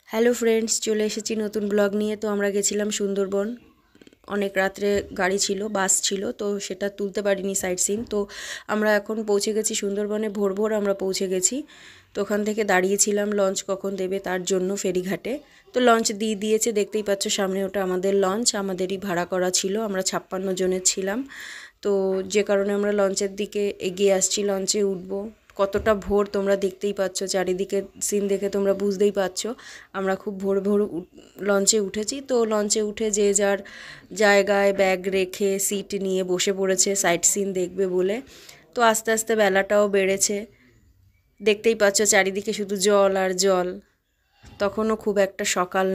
Hello friends, চলে এসেছি নতুন ব্লগ নিয়ে। তো আমরা গেছিলাম সুন্দরবন। অনেক রাত্রে গাড়ি ছিল, বাস ছিল, তো সেটা তুলতে পারিনি সাইট সিন। তো আমরা এখন পৌঁছে গেছি সুন্দরবনে, ভোর ভোর আমরা পৌঁছে গেছি। তো ওখান থেকে দাঁড়িয়েছিলাম লঞ্চ কখন দেবে তার জন্য ফেরিঘাটে। তো লঞ্চ দিয়ে দিয়েছে, দেখতেই পাচ্ছ সামনে, ওটা আমাদের লঞ্চ, আমাদেরই ভাড়া করা ছিল। আমরা 56 জনের ছিলাম। তো যে কারণে আমরা লঞ্চের দিকে এগিয়ে আসছি, লঞ্চে উঠবো। কতটা ভোর তোমরা দেখতেই পাচ্ছ, চারিদিকে সিন দেখে তোমরা বুঝতেই পারছো। আমরা খুব ভোর ভোর লঞ্চে উঠেছি। তো লঞ্চে উঠে যে যার জায়গায় ব্যাগ রেখে সিট নিয়ে বসে পড়েছে সাইট সিন দেখবে বলে। তো আস্তে আস্তে বেলাটাও বেড়েছে, দেখতেই পাচ্ছ চারিদিকে শুধু জল আর জল। তখনও খুব একটা সকাল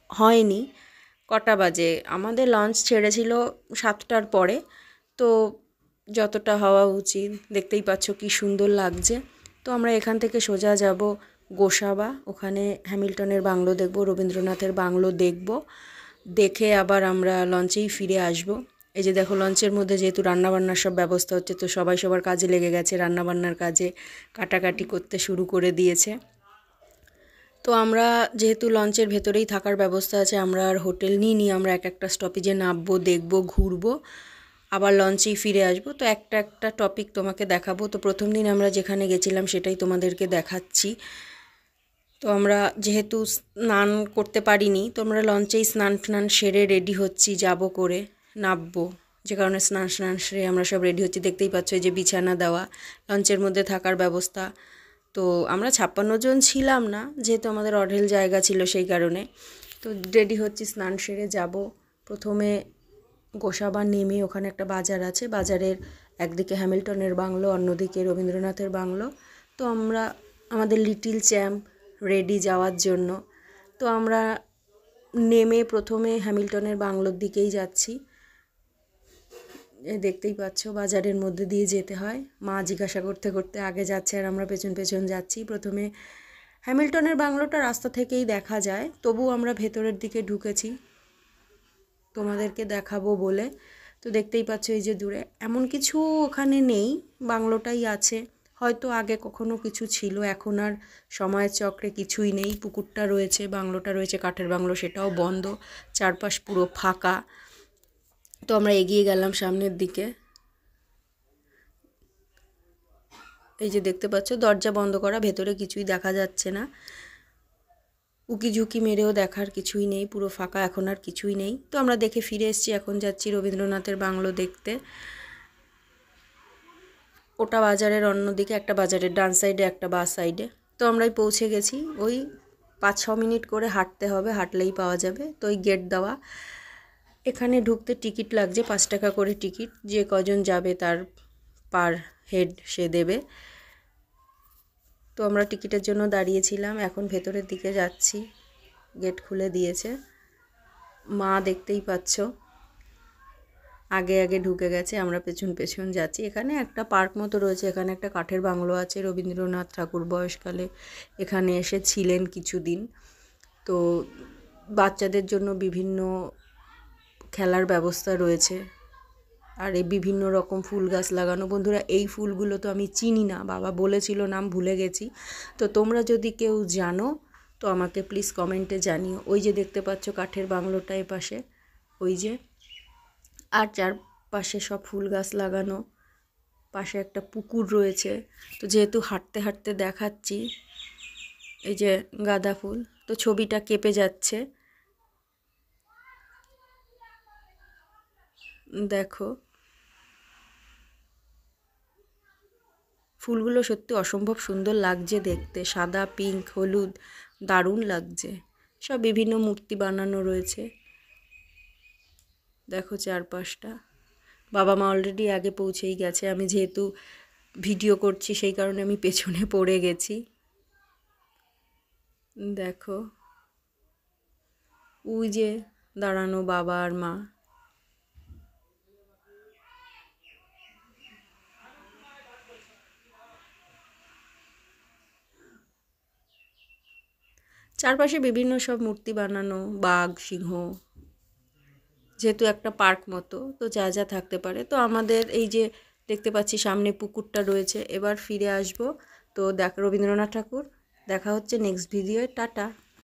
হয়নি। কটা বাজে, আমাদের লঞ্চ ছেড়েছিল 7টার পরে। তো যতটা হওয়া উচিত, দেখতেই পাচ্ছ কি সুন্দর লাগছে। তো আমরা এখান থেকে সোজা যাব গোসাবা, ওখানে হ্যামিল্টনের বাংলো দেখব, রবীন্দ্রনাথের বাংলো দেখব। দেখে আবার আমরা লঞ্চেই ফিরে আসব। এই যে দেখো, লঞ্চের মধ্যে যেহেতু রান্নাবান্নার সব ব্যবস্থা হচ্ছে, তো সবাই সবার কাজে লেগে গেছে, রান্নাবান্নার কাজে কাটাকাটি করতে শুরু করে দিয়েছে। তো আমরা যেহেতু লঞ্চের ভেতরেই থাকার ব্যবস্থা আছে, আমরা আর হোটেল নিইনি। আমরা এক একটা স্টপেজে নামবো, দেখবো, ঘুরবো, আবার লঞ্চেই ফিরে আসবো। তো একটা একটা টপিক তোমাকে দেখাবো। তো প্রথম দিন আমরা যেখানে গেছিলাম সেটাই তোমাদেরকে দেখাচ্ছি। তো আমরা যেহেতু স্নান করতে পারিনি, তো আমরা লঞ্চেই স্নান টান সেরে রেডি হচ্ছি, যাব করে নামবো। যে কারণে স্নান সেরে আমরা সব রেডি হচ্ছি। দেখতেই পাচ্ছ এই যে বিছানা দেওয়া, লঞ্চের মধ্যে থাকার ব্যবস্থা। তো আমরা 56 জন ছিলাম না, যেহেতু আমাদের অঢেল জায়গা ছিল সেই কারণে। তো রেডি হচ্ছি, স্নান সেরে যাব। প্রথমে গোসাবা নেমে ওখানে একটা বাজার আছে, বাজারের একদিকে হ্যামিল্টনের বাংলো, অন্যদিকে রবীন্দ্রনাথের বাংলো। তো আমরা আমাদের লিটিল চ্যাম্প রেডি যাওয়ার জন্য। তো আমরা নেমে প্রথমে হ্যামিল্টনের বাংলোর দিকেই যাচ্ছি। দেখতেই পাচ্ছ বাজারের মধ্যে দিয়ে যেতে হয়। মা জিজ্ঞাসা করতে করতে আগে যাচ্ছে আর আমরা পেছন পেছন যাচ্ছি। প্রথমে হ্যামিল্টনের বাংলোটা রাস্তা থেকেই দেখা যায়, তবু আমরা ভেতরের দিকে ঢুকেছি তোমাদেরকে দেখাবো বলে। তো দেখতেই পাচ্ছ এই যে দূরে, এমন কিছু ওখানে নেই, বাংলোটাই আছে। হয়তো আগে কখনো কিছু ছিল, এখন আর সময়ের চক্রে কিছুই নেই। পুকুরটা রয়েছে, বাংলোটা রয়েছে কাঠের বাংলো, সেটাও বন্ধ, চারপাশ পুরো ফাঁকা। তো আমরা এগিয়ে গেলাম সামনের দিকে। এই যে দেখতে পাচ্ছ দরজা বন্ধ করা, ভেতরে কিছুই দেখা যাচ্ছে না। উকি ঝুঁকি মেরেও দেখার কিছুই নেই, পুরো ফাঁকা, এখন আর কিছুই নেই। তো আমরা দেখে ফিরে এসেছি, এখন যাচ্ছি রবীন্দ্রনাথের বাংলো দেখতে। ওটা বাজারের অন্যদিকে, একটা বাজারের ডান সাইডে, একটা বাঁ সাইডে। তো আমরাই পৌঁছে গেছি। ওই 5-6 মিনিট করে হাঁটতে হবে, হাঁটলেই পাওয়া যাবে। তো ওই গেট দেওয়া, এখানে ঢুকতে টিকিট লাগছে, 5 টাকা করে টিকিট। যে কজন যাবে তার পার হেড সে দেবে। তো আমরা টিকিটের জন্য দাঁড়িয়েছিলাম, এখন ভেতরের দিকে যাচ্ছি। গেট খুলে দিয়েছে। মা দেখতেই পাচ্ছ আগে আগে ঢুকে গেছে, আমরা পেছন পেছন যাচ্ছি। এখানে একটা পার্ক মতো রয়েছে, এখানে একটা কাঠের বাংলো আছে। রবীন্দ্রনাথ ঠাকুর বয়সকালে এখানে এসেছিলেন কিছুদিন। তো বাচ্চাদের জন্য বিভিন্ন খেলার ব্যবস্থা রয়েছে, আর এই বিভিন্ন রকম ফুল গাছ লাগানো। বন্ধুরা, এই ফুলগুলো তো আমি চিনি না, বাবা বলেছিল, নাম ভুলে গেছি। তো তোমরা যদি কেউ জানো তো আমাকে প্লিজ কমেন্টে জানিও। ওই যে দেখতে পাচ্ছ কাঠের বাংলোটা এপাশে, ওই যে, আর চারপাশে সব ফুল গাছ লাগানো। পাশে একটা পুকুর রয়েছে। তো যেহেতু হাঁটতে হাঁটতে দেখাচ্ছি, এই যে গাঁদা ফুল, তো ছবিটা কেঁপে যাচ্ছে, দেখো। ফুলগুলো সত্যি অসম্ভব সুন্দর লাগছে দেখতে, সাদা, পিঙ্ক, হলুদ, দারুণ লাগছে। সব বিভিন্ন মূর্তি বানানো রয়েছে, দেখো চারপাশটা। বাবা মা অলরেডি আগে পৌঁছেই গেছে, আমি যেহেতু ভিডিও করছি সেই কারণে আমি পেছনে পড়ে গেছি। দেখো ওই যে দাঁড়ানো বাবা আর মা। চারপাশে বিভিন্ন সব মূর্তি বানানো, বাঘ, সিংহ, যেহেতু একটা পার্ক মতো, তো যা যা থাকতে পারে। তো আমাদের এই যে দেখতে পাচ্ছি সামনে পুকুরটা রয়েছে। এবার ফিরে আসব। তো দেখ রবীন্দ্রনাথ ঠাকুর, দেখা হচ্ছে নেক্সট ভিডিওয়, টাটা।